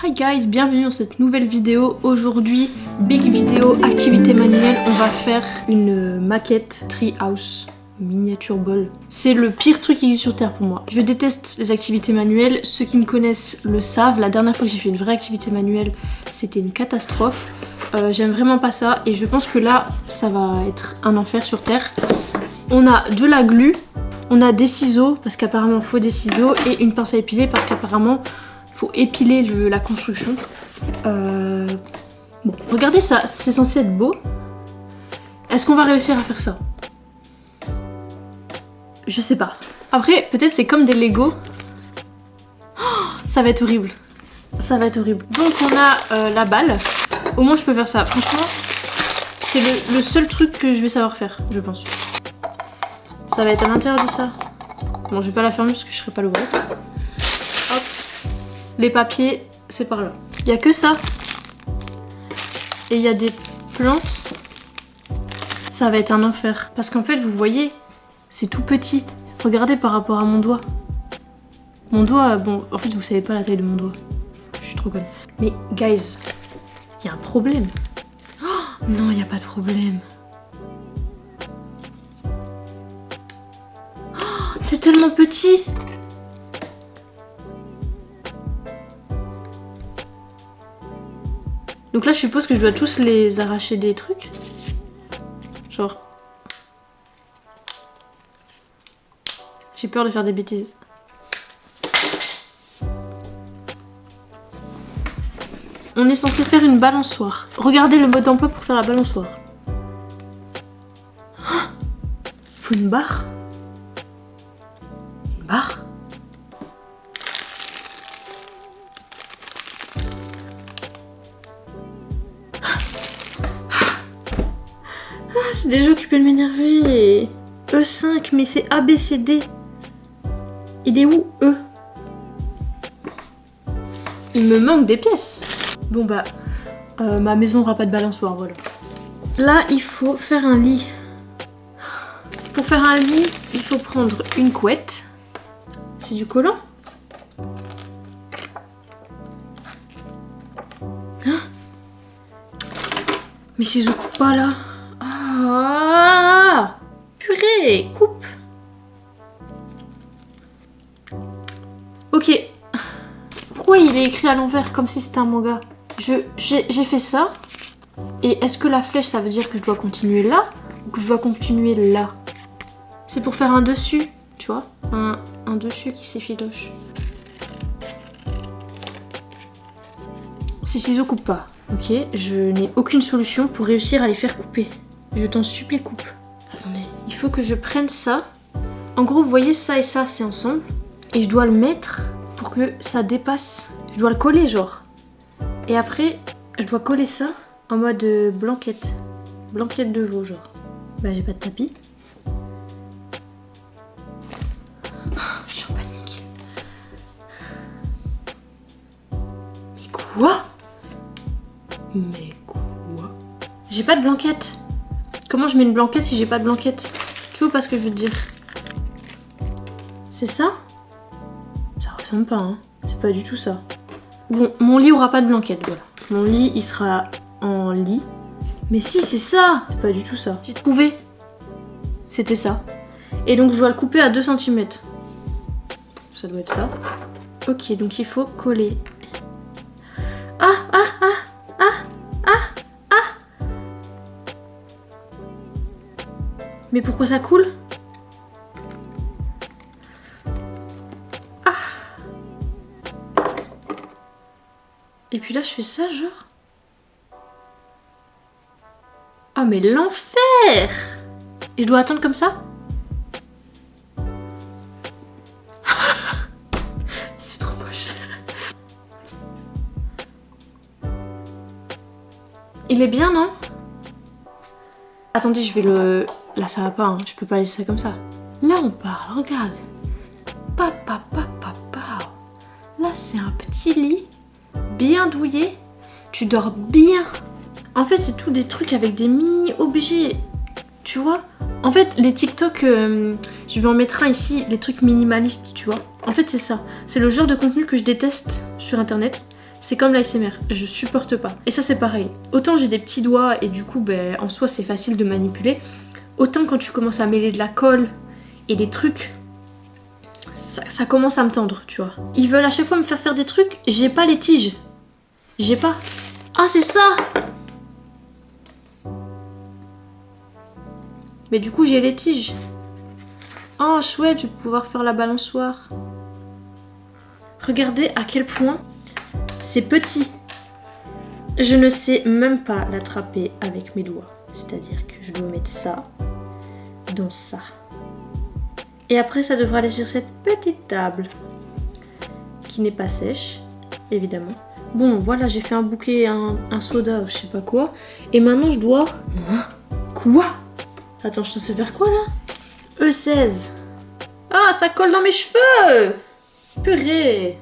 Hi guys, bienvenue dans cette nouvelle vidéo. Aujourd'hui, big vidéo activité manuelle. On va faire une maquette treehouse miniature ball. C'est le pire truc qui existe sur terre pour moi. Je déteste les activités manuelles. Ceux qui me connaissent le savent. La dernière fois que j'ai fait une vraie activité manuelle, c'était une catastrophe. J'aime vraiment pas ça et je pense que là, ça va être un enfer sur terre. On a de la glu, on a des ciseaux parce qu'apparemment il faut des ciseaux et une pince à épiler parce qu'apparemment faut épiler la construction. Bon, regardez ça, c'est censé être beau. Est-ce qu'on va réussir à faire ça? Je sais pas. Après, peut-être c'est comme des Lego. Oh, ça va être horrible. Ça va être horrible. Donc on a la balle. Au moins je peux faire ça. Franchement, c'est le seul truc que je vais savoir faire, je pense. Ça va être à l'intérieur de ça. Bon, je vais pas la fermer parce que je serai pas l'ouvrir. Hop. Les papiers, c'est par là. Il y a que ça. Et il y a des plantes. Ça va être un enfer. Parce qu'en fait, vous voyez, c'est tout petit. Regardez par rapport à mon doigt. Mon doigt, bon, en fait, vous savez pas la taille de mon doigt. Je suis trop conne. Mais, guys, il y a un problème. Oh, non, il n'y a pas de problème. Oh, c'est tellement petit. Donc là, je suppose que je dois tous les arracher des trucs. Genre... J'ai peur de faire des bêtises. On est censé faire une balançoire. Regardez le mode d'emploi pour faire la balançoire. Oh, faut une barre. Une barre. C'est déjà occupé de m'énerver. E5, mais c'est A, B, C, D. Il est où, E? Il me manque des pièces. Bon bah, ma maison aura pas de balançoire, voilà. Là, il faut faire un lit. Pour faire un lit, il faut prendre une couette. C'est du collant. Hein? Mais ciseaux coupe pas là. Ah, purée, coupe. Ok. Pourquoi il est écrit à l'envers comme si c'était un manga? J'ai fait ça. Et est-ce que la flèche, ça veut dire que je dois continuer là ou que je dois continuer là? C'est pour faire un dessus, tu vois, un dessus qui s'effiloche. Ces ciseaux coupent pas. Ok, je n'ai aucune solution pour réussir à les faire couper. Je t'en supplie, coupe. Attendez, il faut que je prenne ça. En gros, vous voyez, ça et ça, c'est ensemble. Et je dois le mettre pour que ça dépasse. Je dois le coller, genre. Et après, je dois coller ça en mode blanquette. Blanquette de veau, genre. Bah, j'ai pas de tapis. Oh, je suis en panique. Mais quoi? Mais quoi? J'ai pas de blanquette. Comment je mets une blanquette si j'ai pas de blanquette? Tu vois pas ce que je veux te dire? C'est ça? Ça ressemble pas, hein. C'est pas du tout ça. Bon, mon lit aura pas de blanquette, voilà. Mon lit, il sera en lit. Mais si, c'est ça! C'est pas du tout ça. J'ai trouvé. C'était ça. Et donc, je dois le couper à 2 cm. Ça doit être ça. Ok, donc il faut coller. Ah, ah, ah, ah, ah, ah! Mais pourquoi ça coule? Et puis là, je fais ça, genre. Oh, mais l'enfer! Et je dois attendre comme ça? C'est trop moche. Il est bien, non? Attendez, je vais le... Là, ça va pas, hein. Je peux pas laisser ça comme ça. Là, on parle, regarde. Papa, papa, papa. Là, c'est un petit lit. Bien douillé, tu dors bien. En fait, c'est tout des trucs avec des mini-objets, tu vois. En fait, les TikTok, je vais en mettre un ici, les trucs minimalistes, tu vois. En fait, c'est ça. C'est le genre de contenu que je déteste sur Internet. C'est comme l'ASMR, je supporte pas. Et ça c'est pareil. Autant j'ai des petits doigts et du coup ben, en soi c'est facile de manipuler. Autant quand tu commences à mêler de la colle et des trucs, ça commence à me tendre, tu vois. Ils veulent à chaque fois me faire des trucs, j'ai pas les tiges. J'ai pas. Ah c'est ça! Mais du coup j'ai les tiges. Oh chouette, je vais pouvoir faire la balançoire. Regardez à quel point c'est petit. Je ne sais même pas l'attraper avec mes doigts. C'est-à-dire que je dois mettre ça dans ça. Et après ça devra aller sur cette petite table qui n'est pas sèche, évidemment. Bon voilà, j'ai fait un bouquet, un soda ou je sais pas quoi. Et maintenant je dois... Quoi? Attends, je sais faire quoi là? E16. Ah, ça colle dans mes cheveux! Purée!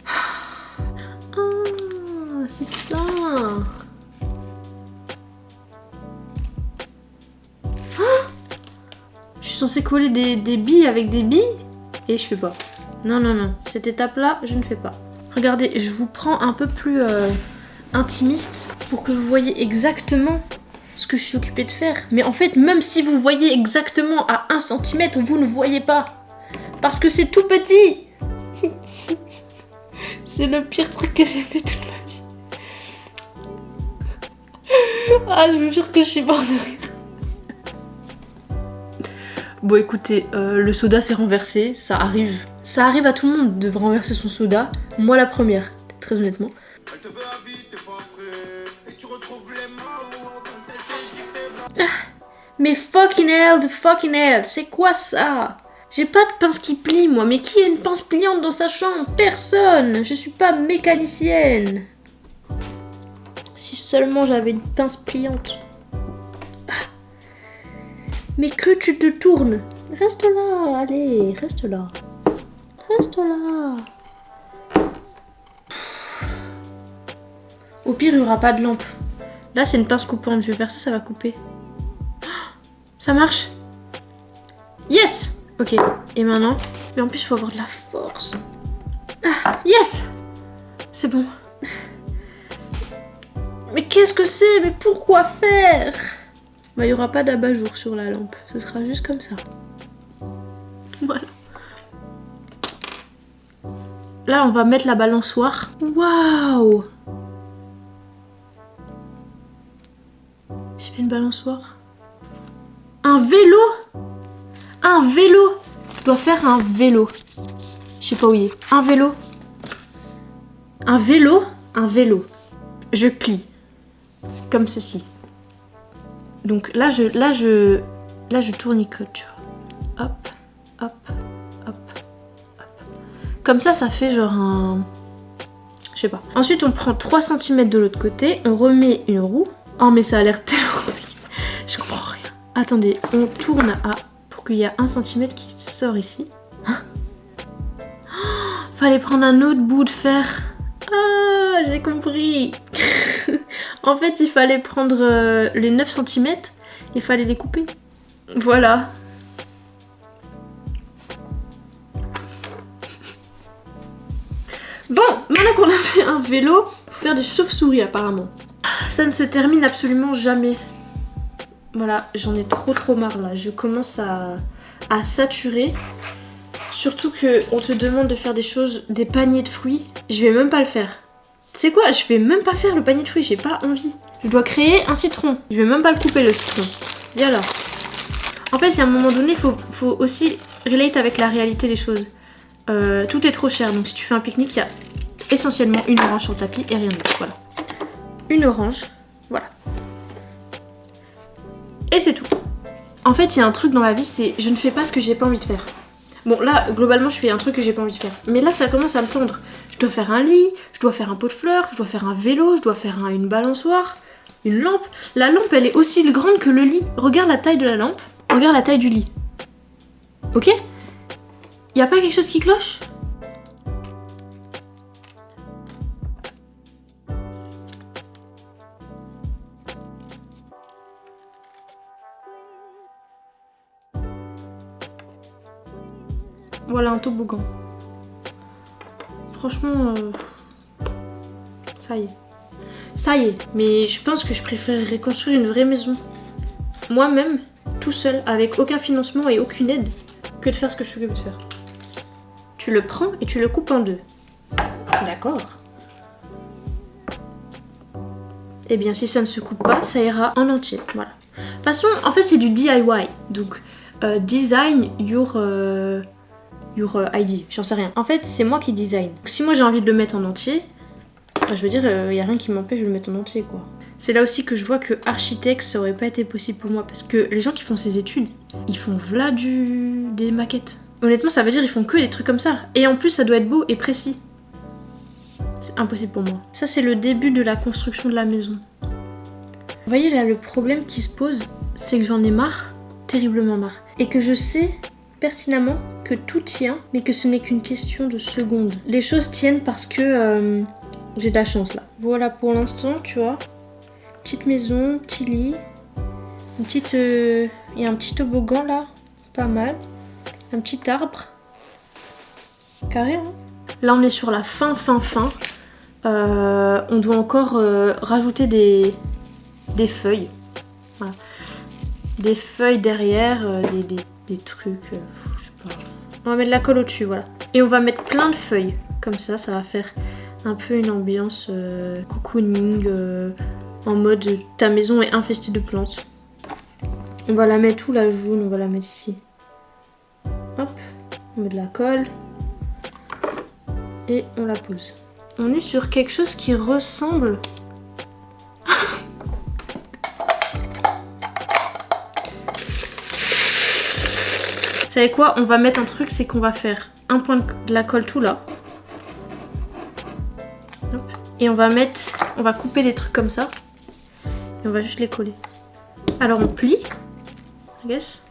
Ah, c'est ça! Ah, je suis censée coller des billes avec des billes et je fais pas. Non, non, non. Cette étape-là, je ne fais pas. Regardez, je vous prends un peu plus intimiste pour que vous voyez exactement ce que je suis occupée de faire. Mais en fait, même si vous voyez exactement à 1 cm, vous ne voyez pas. Parce que c'est tout petit. C'est le pire truc que j'ai fait toute ma vie. Ah, je vous jure que je suis morte de rire. Bon écoutez, le soda s'est renversé, ça arrive. Ça arrive à tout le monde de renverser son soda. Moi la première, très honnêtement. Ah, mais fucking hell, c'est quoi ça? J'ai pas de pince qui plie moi, mais qui a une pince pliante dans sa chambre? Personne. Je suis pas mécanicienne. Si seulement j'avais une pince pliante. Ah. Mais que tu te tournes. Reste là, allez, reste là. Reste là. Au pire, il n'y aura pas de lampe. Là, c'est une pince coupante. Je vais faire ça, ça va couper. Ça marche. Yes. Ok, et maintenant? Mais en plus, il faut avoir de la force. Ah, yes. C'est bon. Mais qu'est-ce que c'est? Mais pourquoi faire? Bah, il n'y aura pas d'abat-jour sur la lampe. Ce sera juste comme ça. Voilà. Là, on va mettre la balançoire. Waouh! J'ai fait une balançoire. Un vélo? Un vélo! Je dois faire un vélo. Je sais pas où il est. Un vélo. Un vélo? Un vélo. Je plie. Comme ceci. Donc là, je tournicote, tu vois. Hop, hop, hop, hop. Comme ça fait genre un... Je sais pas. Ensuite, on prend 3 cm de l'autre côté. On remet une roue. Oh, mais ça a l'air tellement... Je comprends rien. Attendez, on tourne à... Pour qu'il y ait 1 cm qui sort ici. Hein? Oh, fallait prendre un autre bout de fer. Ah, j'ai compris. En fait, il fallait prendre les 9 cm. Il fallait les couper. Voilà. Bon, maintenant qu'on a fait un vélo, faut faire des chauves-souris apparemment. Ça ne se termine absolument jamais. Voilà, j'en ai trop marre là. Je commence à saturer. Surtout qu'on te demande de faire des choses, des paniers de fruits. Je vais même pas le faire. Tu sais quoi, je vais même pas faire le panier de fruits, j'ai pas envie. Je dois créer un citron. Je vais même pas le couper le citron. Viens là. En fait, il y a un moment donné, faut aussi relate avec la réalité des choses. Tout est trop cher, donc si tu fais un pique-nique, il y a essentiellement une orange sur le tapis et rien d'autre. Voilà. Une orange, voilà. Et c'est tout. En fait, il y a un truc dans la vie, c'est je ne fais pas ce que j'ai pas envie de faire. Bon, là, globalement, je fais un truc que j'ai pas envie de faire. Mais là, ça commence à me tendre. Je dois faire un lit, je dois faire un pot de fleurs, je dois faire un vélo, je dois faire une balançoire, une lampe. La lampe, elle est aussi grande que le lit. Regarde la taille de la lampe, regarde la taille du lit. Ok? Y a pas quelque chose qui cloche? Voilà un toboggan. franchement, ça y est. Ça y est, mais je pense que je préférerais construire une vraie maison. Moi-même, tout seul, avec aucun financement et aucune aide, que de faire ce que je suis obligée de faire. Tu le prends et tu le coupes en deux. D'accord. Eh bien, si ça ne se coupe pas, ça ira en entier. Voilà. De toute façon, en fait, c'est du DIY. Donc, design your ID. J'en sais rien. En fait, c'est moi qui design. Donc, si moi j'ai envie de le mettre en entier, je veux dire, il n'y a rien qui m'empêche de le mettre en entier, quoi. C'est là aussi que je vois que architecte, ça aurait pas été possible pour moi. Parce que les gens qui font ces études, ils font v'là des maquettes. Honnêtement, ça veut dire ils font que des trucs comme ça. Et en plus, ça doit être beau et précis. C'est impossible pour moi. Ça, c'est le début de la construction de la maison. Vous voyez là, le problème qui se pose, c'est que j'en ai marre, terriblement marre. Et que je sais pertinemment que tout tient, mais que ce n'est qu'une question de secondes. Les choses tiennent parce que j'ai de la chance là. Voilà pour l'instant, tu vois. Petite maison, petit lit. Une petite... Il y a un petit toboggan là. Pas mal. Un petit arbre. Carré, hein. Là, on est sur la fin. On doit encore rajouter des feuilles. Voilà. Des feuilles derrière, des trucs... je sais pas. On va mettre de la colle au-dessus, voilà. Et on va mettre plein de feuilles. Comme ça va faire un peu une ambiance cocooning, en mode ta maison est infestée de plantes. On va la mettre où la jaune? On va la mettre ici. Hop, on met de la colle. Et on la pose. On est sur quelque chose qui ressemble... Vous savez quoi? On va mettre un truc, c'est qu'on va faire un point de la colle tout là. Hop. Et on va couper des trucs comme ça. Et on va juste les coller. Alors on plie. I guess.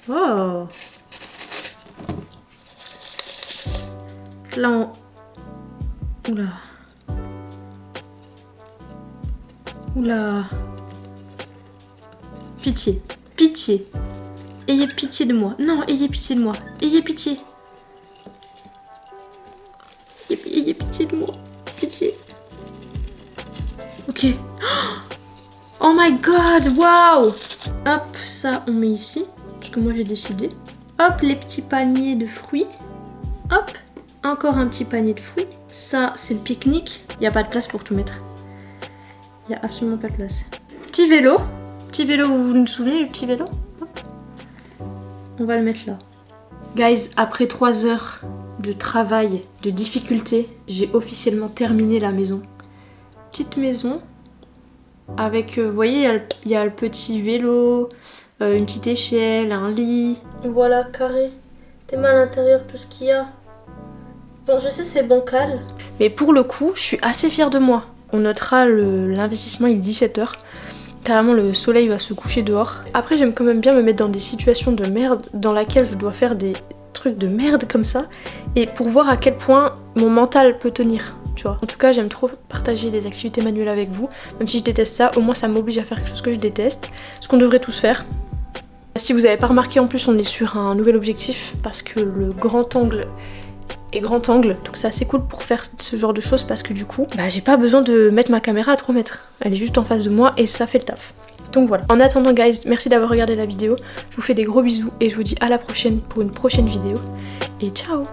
Oh! Là on... Oula. Oula. Pitié. Pitié. Ayez pitié de moi. Non, ayez pitié de moi. Ayez pitié. Ayez pitié de moi. Pitié. Ok. Oh my god, wow! Hop, ça on met ici. Parce que moi j'ai décidé. Hop, les petits paniers de fruits. Hop. Encore un petit panier de fruits. Ça, c'est le pique-nique. Il n'y a pas de place pour tout mettre. Il n'y a absolument pas de place. Petit vélo. Petit vélo, vous vous souvenez du petit vélo? Hop. On va le mettre là. Guys, après 3 heures de travail, de difficulté, j'ai officiellement terminé la maison. Petite maison. Avec, vous voyez, il y a le petit vélo, une petite échelle, un lit. Voilà, carré. T'aimes à l'intérieur tout ce qu'il y a. Bon, je sais, c'est bancal. Mais pour le coup, je suis assez fière de moi. On notera l'investissement, il est 17h. Carrément, le soleil va se coucher dehors. Après, j'aime quand même bien me mettre dans des situations de merde dans laquelle je dois faire des trucs de merde comme ça. Et pour voir à quel point mon mental peut tenir, tu vois. En tout cas, j'aime trop partager des activités manuelles avec vous. Même si je déteste ça, au moins ça m'oblige à faire quelque chose que je déteste. Ce qu'on devrait tous faire. Si vous n'avez pas remarqué, en plus, on est sur un nouvel objectif parce que le grand angle et grand angle, donc c'est assez cool pour faire ce genre de choses parce que du coup, j'ai pas besoin de mettre ma caméra à 3 mètres. Elle est juste en face de moi et ça fait le taf. Donc voilà. En attendant guys, merci d'avoir regardé la vidéo. Je vous fais des gros bisous et je vous dis à la prochaine pour une prochaine vidéo. Et ciao!